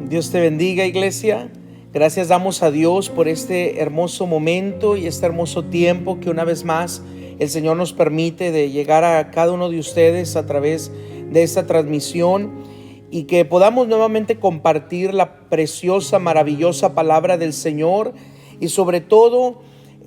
Dios te bendiga, iglesia. Gracias damos a Dios por este hermoso momento y este hermoso tiempo que una vez más el Señor nos permite de llegar a cada uno de ustedes a través de esta transmisión y que podamos nuevamente compartir la preciosa, maravillosa palabra del Señor y sobre todo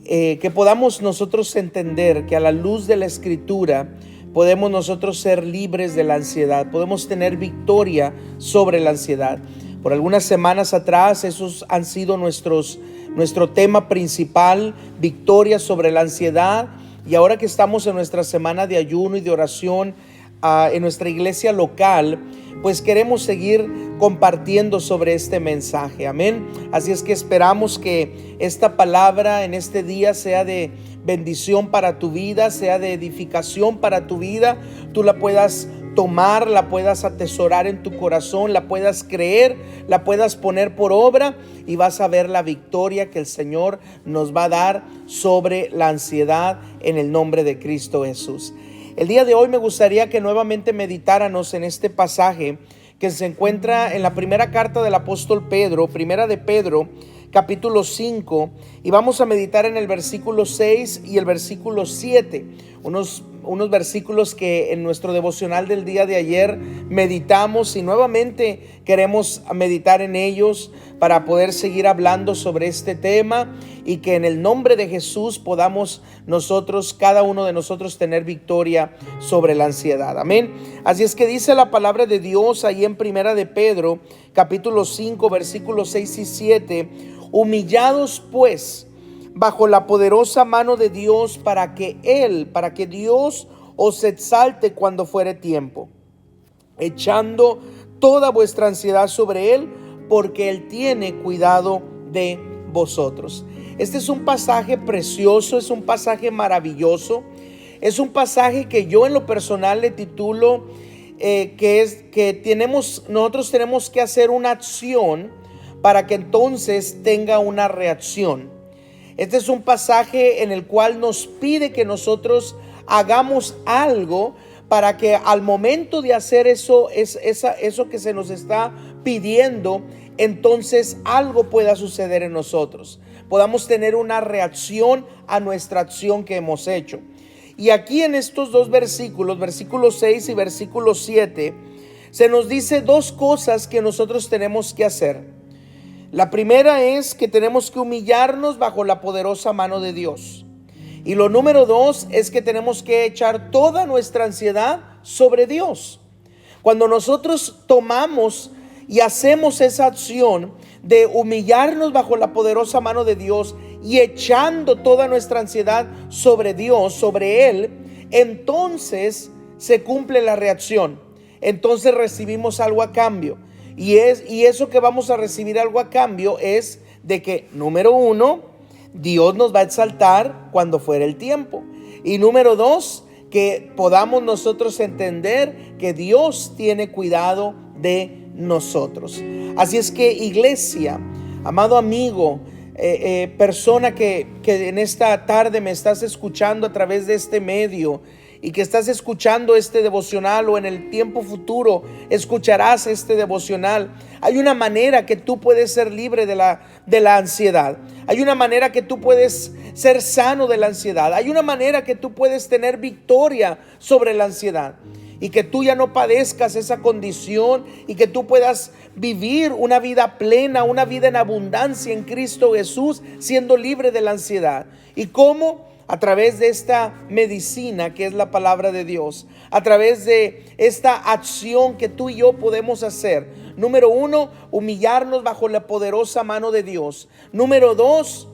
que podamos nosotros entender que a la luz de la Escritura podemos nosotros ser libres de la ansiedad, podemos tener victoria sobre la ansiedad. Por algunas semanas atrás esos han sido nuestro tema principal, victoria sobre la ansiedad. Y ahora que estamos en nuestra semana de ayuno y de oración en nuestra iglesia local, pues queremos seguir compartiendo sobre este mensaje, amén. Así es que esperamos que esta palabra en este día sea de bendición para tu vida, sea de edificación para tu vida, tú la puedas tomar, la puedas atesorar en tu corazón, la puedas creer, la puedas poner por obra y vas a ver la victoria que el Señor nos va a dar sobre la ansiedad en el nombre de Cristo Jesús. El día de hoy me gustaría que nuevamente meditáramos en este pasaje que se encuentra en la primera carta del apóstol Pedro, primera de Pedro, capítulo 5, y vamos a meditar en el versículo 6 y el versículo 7, unos versículos que en nuestro devocional del día de ayer meditamos y nuevamente queremos meditar en ellos para poder seguir hablando sobre este tema y que en el nombre de Jesús podamos nosotros, cada uno de nosotros, tener victoria sobre la ansiedad, amén. Así es que dice la palabra de Dios ahí en primera de Pedro, capítulo 5, versículos 6 y 7, humillados pues bajo la poderosa mano de Dios para que Dios os exalte cuando fuere tiempo, echando toda vuestra ansiedad sobre Él, porque Él tiene cuidado de vosotros. Este es un pasaje precioso, es un pasaje maravilloso, es un pasaje que yo en lo personal le titulo nosotros tenemos que hacer una acción para que entonces tenga una reacción. Este es un pasaje en el cual nos pide que nosotros hagamos algo para que al momento de hacer eso que se nos está pidiendo, entonces algo pueda suceder en nosotros. Podamos tener una reacción a nuestra acción que hemos hecho. Y aquí en estos dos versículos, versículo 6 y versículo 7, se nos dice dos cosas que nosotros tenemos que hacer. La primera es que tenemos que humillarnos bajo la poderosa mano de Dios. Y lo número dos es que tenemos que echar toda nuestra ansiedad sobre Dios. Cuando nosotros tomamos y hacemos esa acción de humillarnos bajo la poderosa mano de Dios y echando toda nuestra ansiedad sobre Dios, sobre Él, entonces se cumple la reacción. Entonces recibimos algo a cambio. Y eso que vamos a recibir algo a cambio es de que, número uno, Dios nos va a exaltar cuando fuera el tiempo. Y número dos, que podamos nosotros entender que Dios tiene cuidado de nosotros. Así es que, iglesia, amado amigo, persona que en esta tarde me estás escuchando a través de este medio y que estás escuchando este devocional o en el tiempo futuro escucharás este devocional, hay una manera que tú puedes ser libre de la ansiedad. Hay una manera que tú puedes ser sano de la ansiedad. Hay una manera que tú puedes tener victoria sobre la ansiedad y que tú ya no padezcas esa condición y que tú puedas vivir una vida plena, una vida en abundancia en Cristo Jesús, siendo libre de la ansiedad. ¿Y cómo? A través de esta medicina que es la palabra de Dios, a través de esta acción que tú y yo podemos hacer. Número uno, humillarnos bajo la poderosa mano de Dios. Número dos,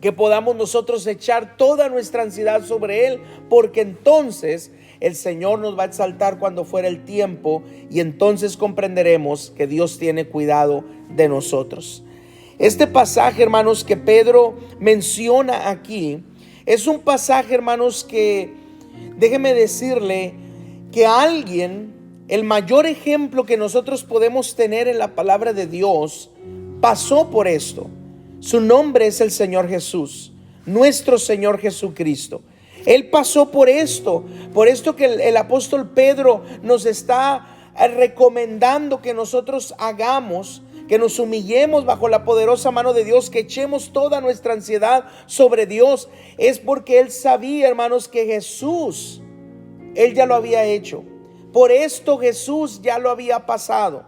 que podamos nosotros echar toda nuestra ansiedad sobre Él, porque entonces el Señor nos va a exaltar cuando fuera el tiempo y entonces comprenderemos que Dios tiene cuidado de nosotros. Este pasaje, hermanos, que Pedro menciona aquí, es un pasaje, hermanos, que déjeme decirle que el mayor ejemplo que nosotros podemos tener en la palabra de Dios, pasó por esto. Su nombre es el Señor Jesús, nuestro Señor Jesucristo. Él pasó por esto que el apóstol Pedro nos está recomendando que nosotros hagamos, que nos humillemos bajo la poderosa mano de Dios, que echemos toda nuestra ansiedad sobre Dios, es porque Él sabía, hermanos, que Jesús, Él ya lo había hecho. Por esto Jesús ya lo había pasado.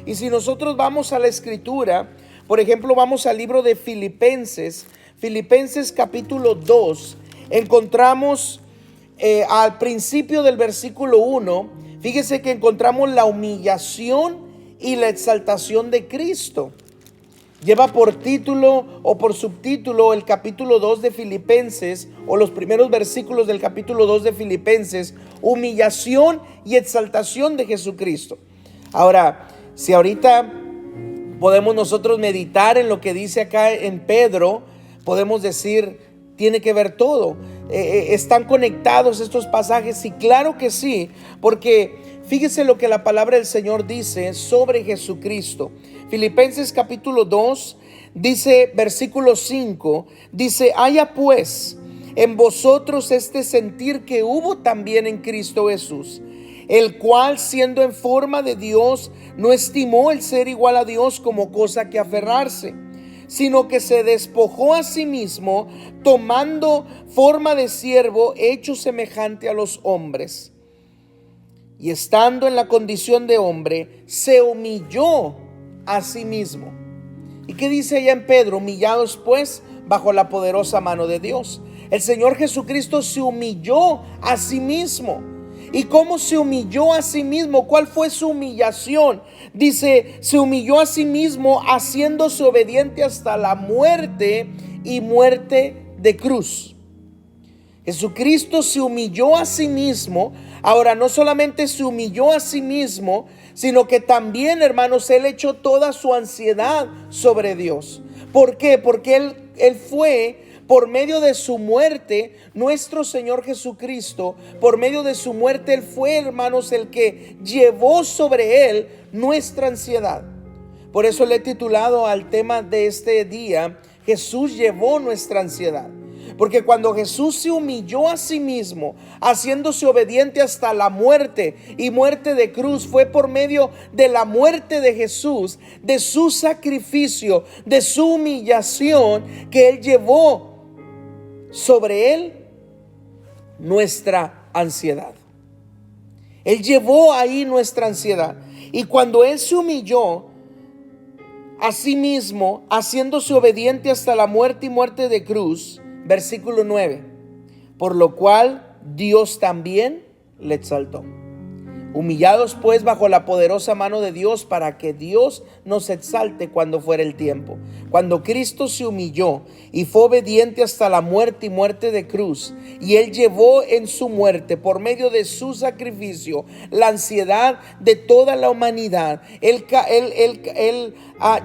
Y si nosotros vamos a la Escritura, por ejemplo, vamos al libro de Filipenses capítulo 2, encontramos al principio del versículo 1, fíjese que encontramos la humillación y la exaltación de Cristo. Lleva por título o por subtítulo el capítulo 2 de Filipenses, o los primeros versículos del capítulo 2 de Filipenses, humillación y exaltación de Jesucristo. Ahora, si ahorita podemos nosotros meditar en lo que dice acá en Pedro, podemos decir, tiene que ver todo. ¿Están conectados estos pasajes? Y claro que sí, porque fíjese lo que la palabra del Señor dice sobre Jesucristo. Filipenses capítulo 2 dice, versículo 5, dice: haya pues en vosotros este sentir que hubo también en Cristo Jesús, el cual, siendo en forma de Dios, no estimó el ser igual a Dios como cosa que aferrarse, sino que se despojó a sí mismo, tomando forma de siervo, hecho semejante a los hombres. Y estando en la condición de hombre, se humilló a sí mismo. ¿Y qué dice allá en Pedro? Humillados pues bajo la poderosa mano de Dios. El Señor Jesucristo se humilló a sí mismo. ¿Y cómo se humilló a sí mismo? ¿Cuál fue su humillación? Dice, se humilló a sí mismo haciéndose obediente hasta la muerte y muerte de cruz. Jesucristo se humilló a sí mismo. Ahora, no solamente se humilló a sí mismo, sino que también, hermanos, Él echó toda su ansiedad sobre Dios. ¿Por qué? Porque Él fue, por medio de su muerte, nuestro Señor Jesucristo, por medio de su muerte, Él fue, hermanos, el que llevó sobre Él nuestra ansiedad. Por eso le he titulado al tema de este día, Jesús llevó nuestra ansiedad. Porque cuando Jesús se humilló a sí mismo, haciéndose obediente hasta la muerte y muerte de cruz, fue por medio de la muerte de Jesús, de su sacrificio, de su humillación, que Él llevó sobre Él nuestra ansiedad. Él llevó ahí nuestra ansiedad. Y cuando Él se humilló a sí mismo, haciéndose obediente hasta la muerte y muerte de cruz, versículo 9, por lo cual Dios también le exaltó. Humillados pues bajo la poderosa mano de Dios, para que Dios nos exalte cuando fuera el tiempo. Cuando Cristo se humilló y fue obediente hasta la muerte y muerte de cruz, y Él llevó en su muerte, por medio de su sacrificio, la ansiedad de toda la humanidad. Él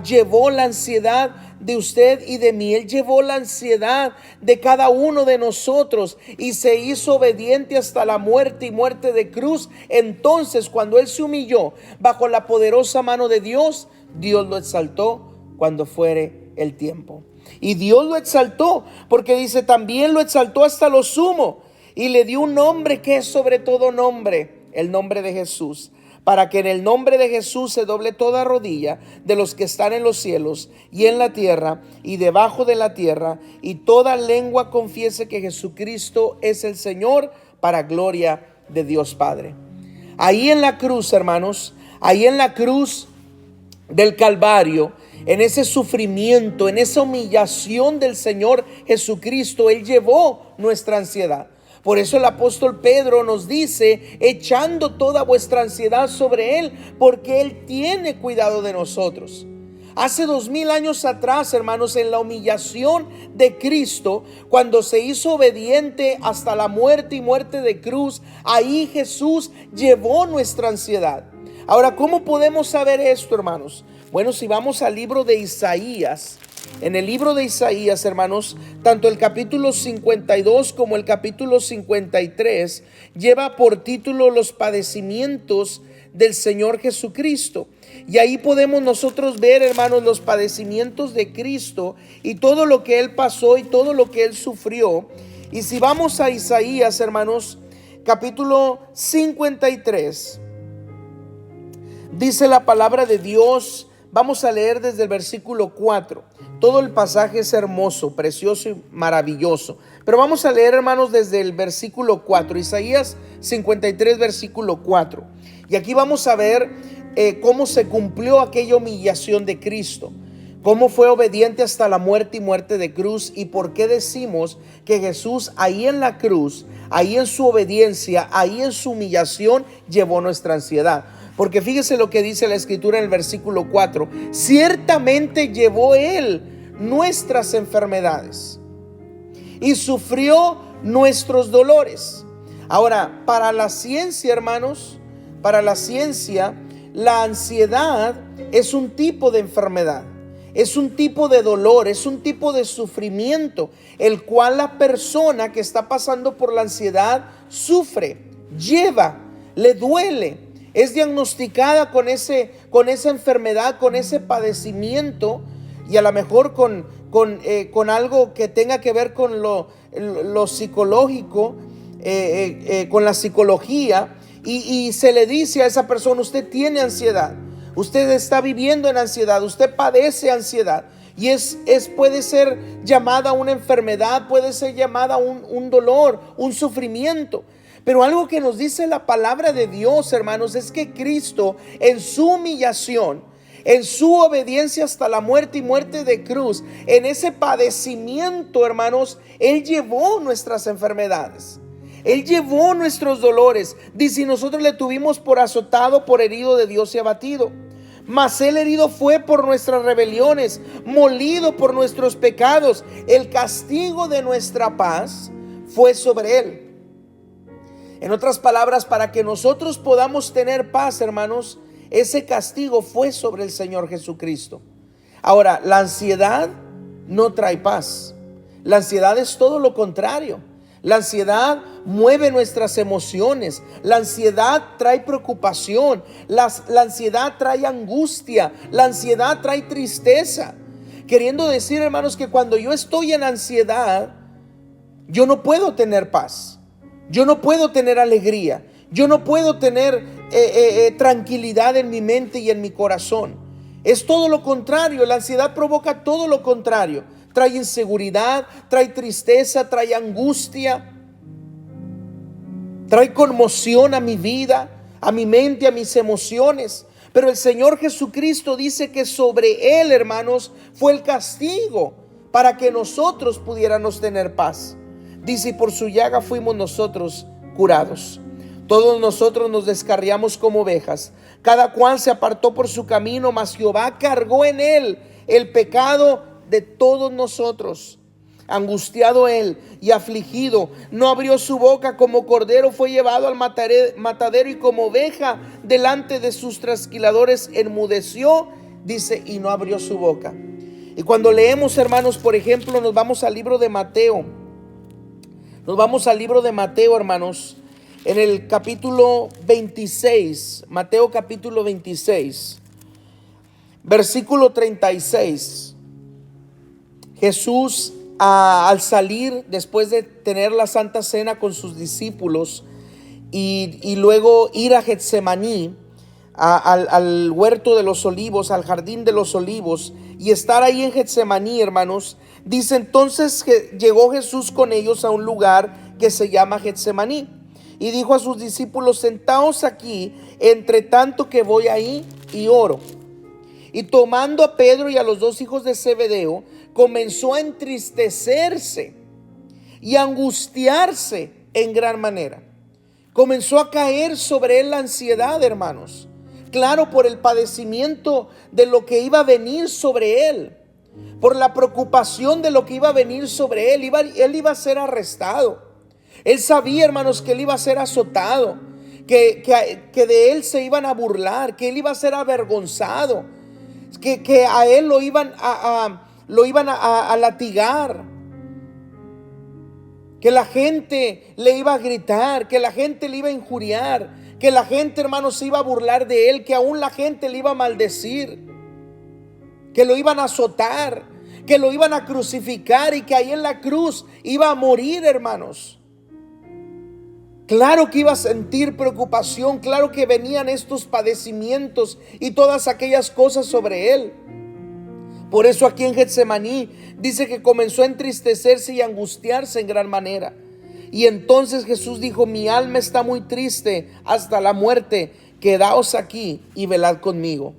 llevó la ansiedad de usted y de mí. Él llevó la ansiedad de cada uno de nosotros y se hizo obediente hasta la muerte y muerte de cruz. Entonces, cuando Él se humilló bajo la poderosa mano de Dios, Dios lo exaltó cuando fuere el tiempo. Y Dios lo exaltó porque dice, también lo exaltó hasta lo sumo y le dio un nombre que es sobre todo nombre, el nombre de Jesús, para que en el nombre de Jesús se doble toda rodilla de los que están en los cielos y en la tierra y debajo de la tierra, y toda lengua confiese que Jesucristo es el Señor, para gloria de Dios Padre. Ahí en la cruz, hermanos, ahí en la cruz del Calvario, en ese sufrimiento, en esa humillación del Señor Jesucristo, Él llevó nuestra ansiedad. Por eso el apóstol Pedro nos dice, echando toda vuestra ansiedad sobre Él, porque Él tiene cuidado de nosotros. Hace 2000 años atrás, hermanos, en la humillación de Cristo, cuando se hizo obediente hasta la muerte y muerte de cruz, ahí Jesús llevó nuestra ansiedad. Ahora, ¿cómo podemos saber esto, hermanos? Bueno, si vamos al libro de Isaías, en el libro de Isaías, hermanos, tanto el capítulo 52 como el capítulo 53 lleva por título los padecimientos del Señor Jesucristo. Y ahí podemos nosotros ver, hermanos, los padecimientos de Cristo y todo lo que Él pasó y todo lo que Él sufrió. Y si vamos a Isaías, hermanos, capítulo 53, Dice la palabra de Dios, vamos a leer desde el versículo 4. Todo el pasaje es hermoso, precioso y maravilloso. Pero vamos a leer, hermanos, desde el versículo 4. Isaías 53, versículo 4. Y aquí vamos a ver cómo se cumplió aquella humillación de Cristo. Cómo fue obediente hasta la muerte y muerte de cruz. Y por qué decimos que Jesús ahí en la cruz, ahí en su obediencia, ahí en su humillación, llevó nuestra ansiedad. Porque fíjese lo que dice la escritura en el versículo 4. Ciertamente llevó Él nuestras enfermedades y sufrió nuestros dolores. Ahora, para la ciencia, hermanos, para la ciencia, la ansiedad es un tipo de enfermedad. Es un tipo de dolor, es un tipo de sufrimiento, el cual la persona que está pasando por la ansiedad sufre, lleva, le duele. Es diagnosticada con esa enfermedad, con ese padecimiento, y a lo mejor con algo que tenga que ver con lo psicológico, con la psicología, y se le dice a esa persona: usted tiene ansiedad, usted está viviendo en ansiedad, usted padece ansiedad. Y puede ser llamada una enfermedad, puede ser llamada un dolor, un sufrimiento. Pero algo que nos dice la palabra de Dios, hermanos, es que Cristo en su humillación, en su obediencia hasta la muerte y muerte de cruz, en ese padecimiento, hermanos, Él llevó nuestras enfermedades. Él llevó nuestros dolores. Dice: y nosotros le tuvimos por azotado, por herido de Dios y abatido. Mas Él herido fue por nuestras rebeliones, molido por nuestros pecados. El castigo de nuestra paz fue sobre Él. En otras palabras, para que nosotros podamos tener paz, hermanos, ese castigo fue sobre el Señor Jesucristo. Ahora, la ansiedad no trae paz. La ansiedad es todo lo contrario. La ansiedad mueve nuestras emociones. La ansiedad trae preocupación. La ansiedad trae angustia. La ansiedad trae tristeza. Queriendo decir, hermanos, que cuando yo estoy en ansiedad, yo no puedo tener paz. Yo no puedo tener alegría. Yo no puedo tener tranquilidad en mi mente y en mi corazón. Es todo lo contrario. La ansiedad provoca todo lo contrario. Trae inseguridad, trae tristeza, trae angustia, trae conmoción a mi vida, a mi mente, a mis emociones. Pero el Señor Jesucristo dice que sobre Él, hermanos, fue el castigo para que nosotros pudiéramos tener paz. Dice: y por su llaga fuimos nosotros curados. Todos nosotros nos descarriamos como ovejas, cada cual se apartó por su camino, mas Jehová cargó en Él el pecado de todos nosotros. Angustiado Él y afligido, no abrió su boca. Como cordero fue llevado al matadero, y como oveja delante de sus trasquiladores enmudeció, dice, y no abrió su boca. Y cuando leemos, hermanos, por ejemplo, nos vamos al libro de Mateo. Nos vamos al libro de Mateo, hermanos, en el capítulo 26, Mateo capítulo 26, versículo 36. Jesús, al salir después de tener la Santa Cena con sus discípulos y luego ir a Getsemaní, al huerto de los olivos, al jardín de los olivos, y estar ahí en Getsemaní, hermanos, dice: entonces llegó Jesús con ellos a un lugar que se llama Getsemaní, y dijo a sus discípulos: sentaos aquí, entre tanto que voy ahí y oro. Y tomando a Pedro y a los dos hijos de Zebedeo, comenzó a entristecerse y a angustiarse en gran manera. Comenzó a caer sobre él la ansiedad, hermanos. Claro, por el padecimiento de lo que iba a venir sobre él, por la preocupación de lo que iba a venir sobre él. Él iba a ser arrestado. Él sabía, hermanos, que él iba a ser azotado, que de él se iban a burlar, que él iba a ser avergonzado, que a él lo iban a latigar, que la gente le iba a gritar, que la gente le iba a injuriar, que la gente, hermanos, se iba a burlar de él, que aún la gente le iba a maldecir, que lo iban a azotar, que lo iban a crucificar y que ahí en la cruz iba a morir, hermanos. Claro que iba a sentir preocupación, claro que venían estos padecimientos y todas aquellas cosas sobre él. Por eso aquí en Getsemaní dice que comenzó a entristecerse y a angustiarse en gran manera. Y entonces Jesús dijo: mi alma está muy triste hasta la muerte, quedaos aquí y velad conmigo.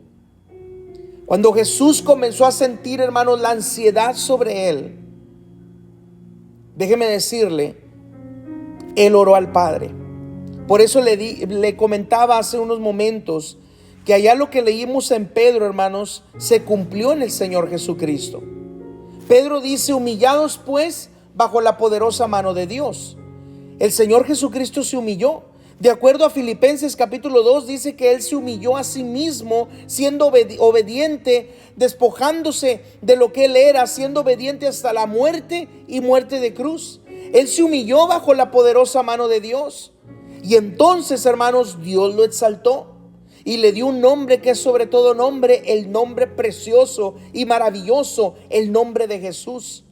Cuando Jesús comenzó a sentir, hermanos, la ansiedad sobre él, déjeme decirle, él oró al Padre. Por eso le comentaba hace unos momentos que allá lo que leímos en Pedro, hermanos, se cumplió en el Señor Jesucristo. Pedro dice: humillados pues bajo la poderosa mano de Dios. El Señor Jesucristo se humilló. De acuerdo a Filipenses capítulo 2 dice que Él se humilló a sí mismo, siendo obediente, despojándose de lo que Él era, siendo obediente hasta la muerte y muerte de cruz. Él se humilló bajo la poderosa mano de Dios. Y entonces, hermanos, Dios lo exaltó y le dio un nombre que es sobre todo nombre, el nombre precioso y maravilloso, el nombre de Jesús.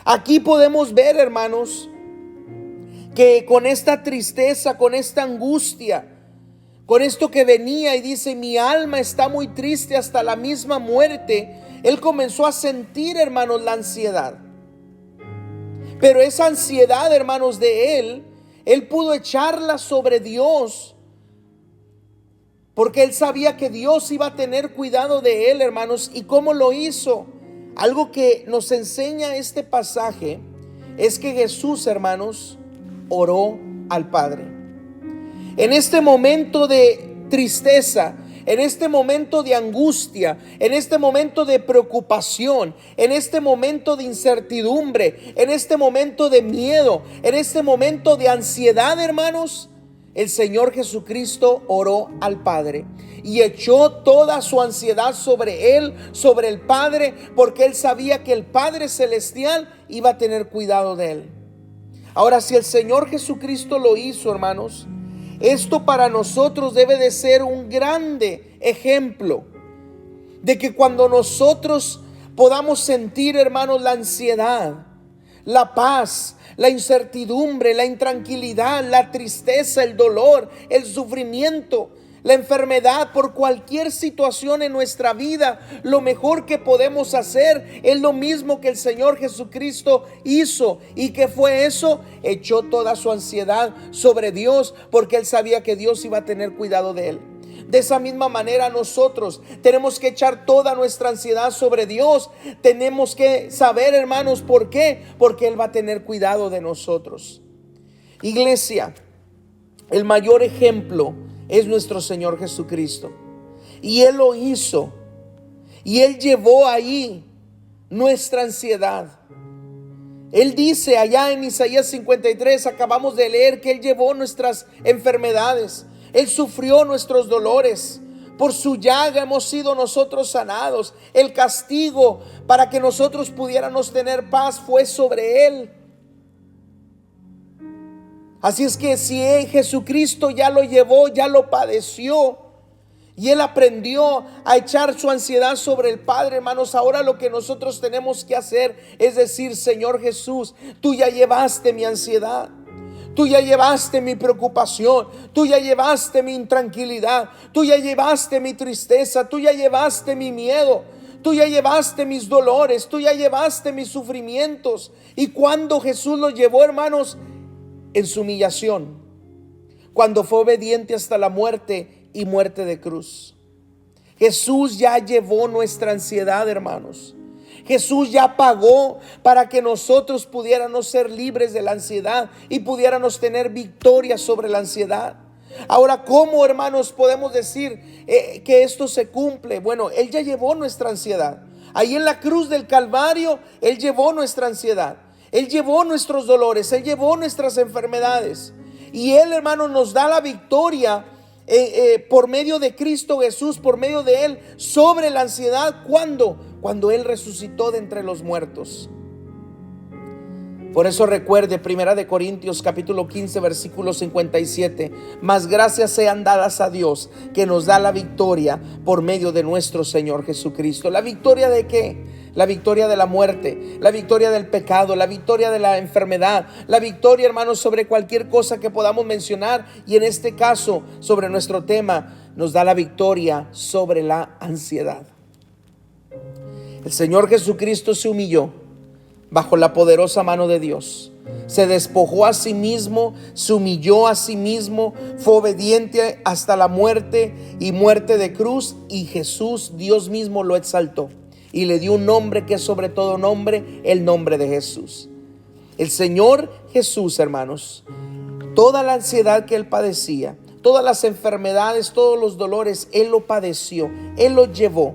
Aquí podemos ver, hermanos, que con esta tristeza, con esta angustia, con esto que venía y dice: mi alma está muy triste hasta la misma muerte, él comenzó a sentir, hermanos, la ansiedad. Pero esa ansiedad, hermanos, de él pudo echarla sobre Dios, porque él sabía que Dios iba a tener cuidado de él, hermanos. ¿Y cómo lo hizo? Algo que nos enseña este pasaje es que Jesús, hermanos, oró al Padre. En este momento de tristeza, en este momento de angustia, en este momento de preocupación, en este momento de incertidumbre, en este momento de miedo, en este momento de ansiedad, hermanos, el Señor Jesucristo oró al Padre y echó toda su ansiedad sobre él, sobre el Padre, porque él sabía que el Padre Celestial iba a tener cuidado de él. Ahora, si el Señor Jesucristo lo hizo, hermanos, esto para nosotros debe de ser un grande ejemplo de que cuando nosotros podamos sentir, hermanos, la ansiedad, la paz, la incertidumbre, la intranquilidad, la tristeza, el dolor, el sufrimiento, la enfermedad, por cualquier situación en nuestra vida, lo mejor que podemos hacer es lo mismo que el Señor Jesucristo hizo. ¿Y qué fue eso? Echó toda su ansiedad sobre Dios, porque él sabía que Dios iba a tener cuidado de él. De esa misma manera nosotros tenemos que echar toda nuestra ansiedad sobre Dios. Tenemos que saber, hermanos, ¿por qué? Porque Él va a tener cuidado de nosotros. Iglesia, el mayor ejemplo es nuestro Señor Jesucristo. Y Él lo hizo. Y Él llevó ahí nuestra ansiedad. Él dice allá en Isaías 53, acabamos de leer, que Él llevó nuestras enfermedades. Él sufrió nuestros dolores. Por su llaga hemos sido nosotros sanados. El castigo para que nosotros pudiéramos tener paz fue sobre Él. Así es que si Jesucristo ya lo llevó, ya lo padeció, y Él aprendió a echar su ansiedad sobre el Padre, hermanos, ahora lo que nosotros tenemos que hacer es decir: Señor Jesús, tú ya llevaste mi ansiedad. Tú ya llevaste mi preocupación, tú ya llevaste mi intranquilidad, tú ya llevaste mi tristeza, tú ya llevaste mi miedo, tú ya llevaste mis dolores, tú ya llevaste mis sufrimientos. Y cuando Jesús los llevó, hermanos, en su humillación, cuando fue obediente hasta la muerte y muerte de cruz. Jesús ya llevó nuestra ansiedad, hermanos. Jesús ya pagó para que nosotros pudiéramos ser libres de la ansiedad y pudiéramos tener victoria sobre la ansiedad. Ahora, ¿cómo, hermanos, podemos decir que esto se cumple? Bueno, Él ya llevó nuestra ansiedad. Ahí en la cruz del Calvario, Él llevó nuestra ansiedad. Él llevó nuestros dolores. Él llevó nuestras enfermedades. Y Él, hermanos, nos da la victoria por medio de Cristo Jesús, por medio de Él, sobre la ansiedad. Cuando Él resucitó de entre los muertos. Por eso recuerde 1 Corintios capítulo 15 versículo 57. Mas gracias sean dadas a Dios, que nos da la victoria por medio de nuestro Señor Jesucristo. ¿La victoria de qué? la victoria de la muerte, la victoria del pecado, la victoria de la enfermedad, la victoria, hermanos, sobre cualquier cosa que podamos mencionar, y en este caso, sobre nuestro tema, nos da la victoria sobre la ansiedad. El Señor Jesucristo se humilló bajo la poderosa mano de Dios. Se despojó a sí mismo, se humilló a sí mismo, fue obediente hasta la muerte y muerte de cruz, y Jesús, Dios mismo, lo exaltó y le dio un nombre que es sobre todo nombre, el nombre de Jesús. El Señor Jesús, hermanos, toda la ansiedad que Él padecía, todas las enfermedades, todos los dolores, Él lo padeció, Él lo llevó.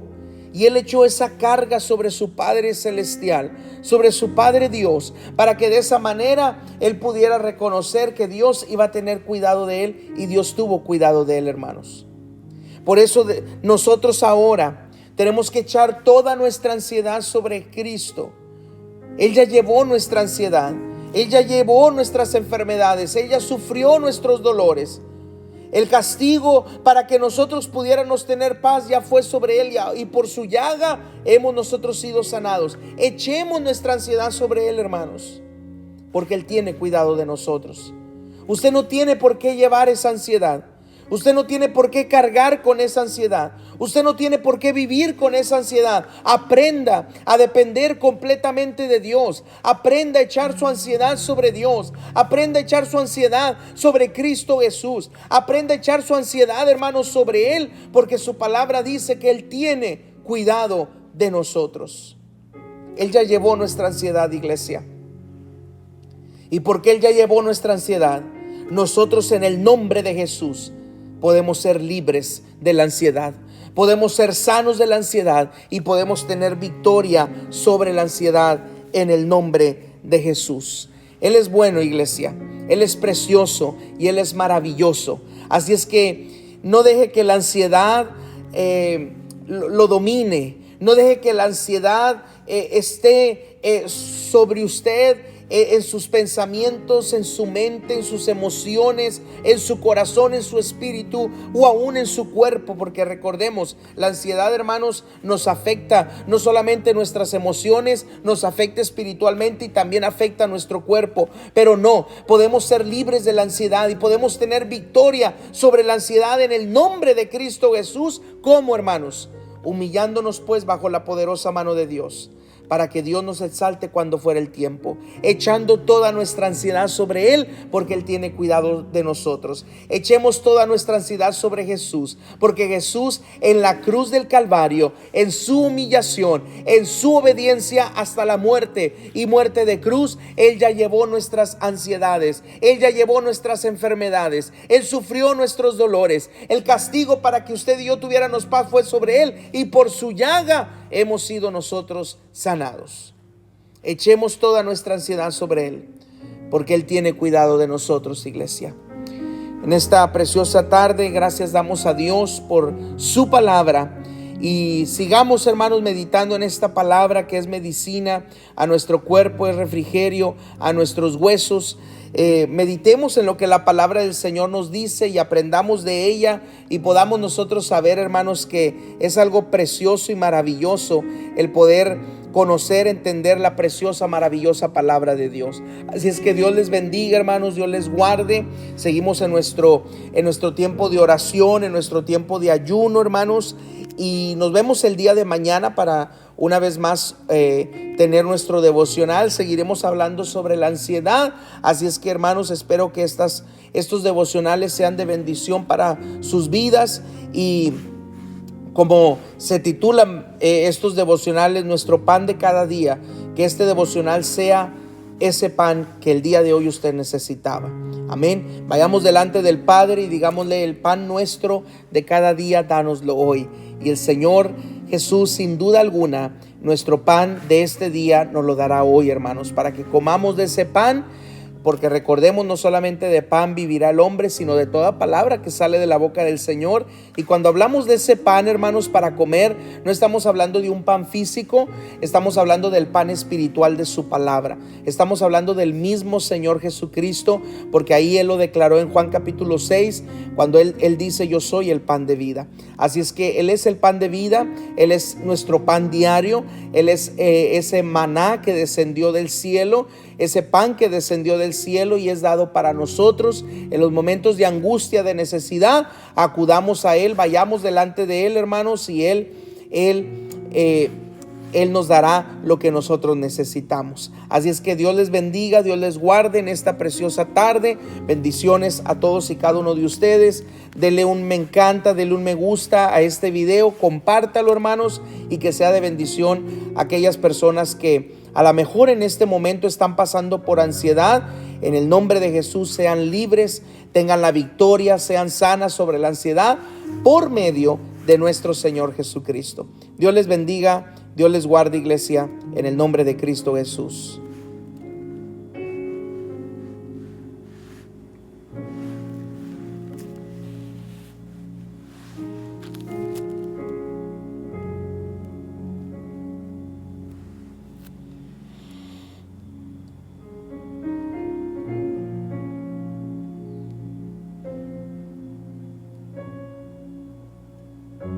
Y Él echó esa carga sobre su Padre Celestial, sobre su Padre Dios, para que de esa manera Él pudiera reconocer que Dios iba a tener cuidado de Él, y Dios tuvo cuidado de Él, hermanos. Por eso nosotros ahora tenemos que echar toda nuestra ansiedad sobre Cristo. Él ya llevó nuestra ansiedad, Él ya llevó nuestras enfermedades, Él ya sufrió nuestros dolores. El castigo para que nosotros pudiéramos tener paz ya fue sobre Él, y por su llaga hemos nosotros sido sanados. Echemos nuestra ansiedad sobre Él, hermanos, porque Él tiene cuidado de nosotros. Usted no tiene por qué llevar esa ansiedad. Usted no tiene por qué cargar con esa ansiedad. Usted no tiene por qué vivir con esa ansiedad. Aprenda a depender completamente de Dios. Aprenda a echar su ansiedad sobre Dios. Aprenda a echar su ansiedad sobre Cristo Jesús. Aprenda a echar su ansiedad, hermanos, sobre Él, porque su palabra dice que Él tiene cuidado de nosotros. Él ya llevó nuestra ansiedad, iglesia. Y porque Él ya llevó nuestra ansiedad, nosotros en el nombre de Jesús podemos ser libres de la ansiedad. Podemos ser sanos de la ansiedad y podemos tener victoria sobre la ansiedad en el nombre de Jesús. Él es bueno, iglesia. Él es precioso y Él es maravilloso. Así es que no deje que la ansiedad lo domine. No deje que la ansiedad esté sobre usted, en sus pensamientos, en su mente, en sus emociones, en su corazón, en su espíritu o aún en su cuerpo, porque recordemos, la ansiedad, hermanos, nos afecta no solamente nuestras emociones, nos afecta espiritualmente y también afecta a nuestro cuerpo. Pero no, podemos ser libres de la ansiedad y podemos tener victoria sobre la ansiedad en el nombre de Cristo Jesús. ¿Cómo, hermanos? Humillándonos pues bajo la poderosa mano de Dios, para que Dios nos exalte cuando fuera el tiempo, echando toda nuestra ansiedad sobre Él, porque Él tiene cuidado de nosotros. Echemos toda nuestra ansiedad sobre Jesús, porque Jesús en la cruz del Calvario, en su humillación, en su obediencia hasta la muerte y muerte de cruz, Él ya llevó nuestras ansiedades, Él ya llevó nuestras enfermedades, Él sufrió nuestros dolores. El castigo para que usted y yo tuviéramos paz fue sobre Él, y por su llaga hemos sido nosotros sanados. Echemos toda nuestra ansiedad sobre Él, porque Él tiene cuidado de nosotros, iglesia. En esta preciosa tarde, gracias damos a Dios por su palabra, y sigamos, hermanos, meditando en esta palabra que es medicina a nuestro cuerpo, es refrigerio a nuestros huesos. Meditemos en lo que la palabra del Señor nos dice y aprendamos de ella, y podamos nosotros saber, hermanos, que es algo precioso y maravilloso el poder conocer, entender la preciosa, maravillosa palabra de Dios. Así es que Dios les bendiga, hermanos, Dios les guarde. Seguimos en nuestro tiempo de oración, en nuestro tiempo de ayuno, hermanos, y nos vemos el día de mañana para una vez más tener nuestro devocional. Seguiremos hablando sobre la ansiedad. Así es que, hermanos, espero que estos devocionales sean de bendición para sus vidas. Y como se titulan estos devocionales, nuestro pan de cada día, que este devocional sea ese pan que el día de hoy usted necesitaba. Amén. Vayamos delante del Padre y digámosle: el pan nuestro de cada día, dánoslo hoy. Y el Señor Jesús, sin duda alguna, nuestro pan de este día nos lo dará hoy, hermanos, para que comamos de ese pan porque recordemos, no solamente de pan vivirá el hombre, sino de toda palabra que sale de la boca del Señor. Y cuando hablamos de ese pan, hermanos, para comer, no estamos hablando de un pan físico, estamos hablando del pan espiritual de su palabra. Estamos hablando del mismo Señor Jesucristo, porque ahí Él lo declaró en Juan capítulo 6, cuando Él dice: yo soy el pan de vida. Así es que Él es el pan de vida, Él es nuestro pan diario, Él es ese maná que descendió del cielo, ese pan que descendió del cielo y es dado para nosotros en los momentos de angustia, de necesidad. Acudamos a Él, vayamos delante de Él, hermanos, y Él nos dará lo que nosotros necesitamos. Así es que Dios les bendiga, Dios les guarde en esta preciosa tarde. Bendiciones a todos y cada uno de ustedes. Denle un me encanta, denle un me gusta a este video, compártalo, hermanos, y que sea de bendición a aquellas personas que a lo mejor en este momento están pasando por ansiedad. En el nombre de Jesús sean libres, tengan la victoria, sean sanas sobre la ansiedad por medio de nuestro Señor Jesucristo. Dios les bendiga, Dios les guarde, iglesia, en el nombre de Cristo Jesús.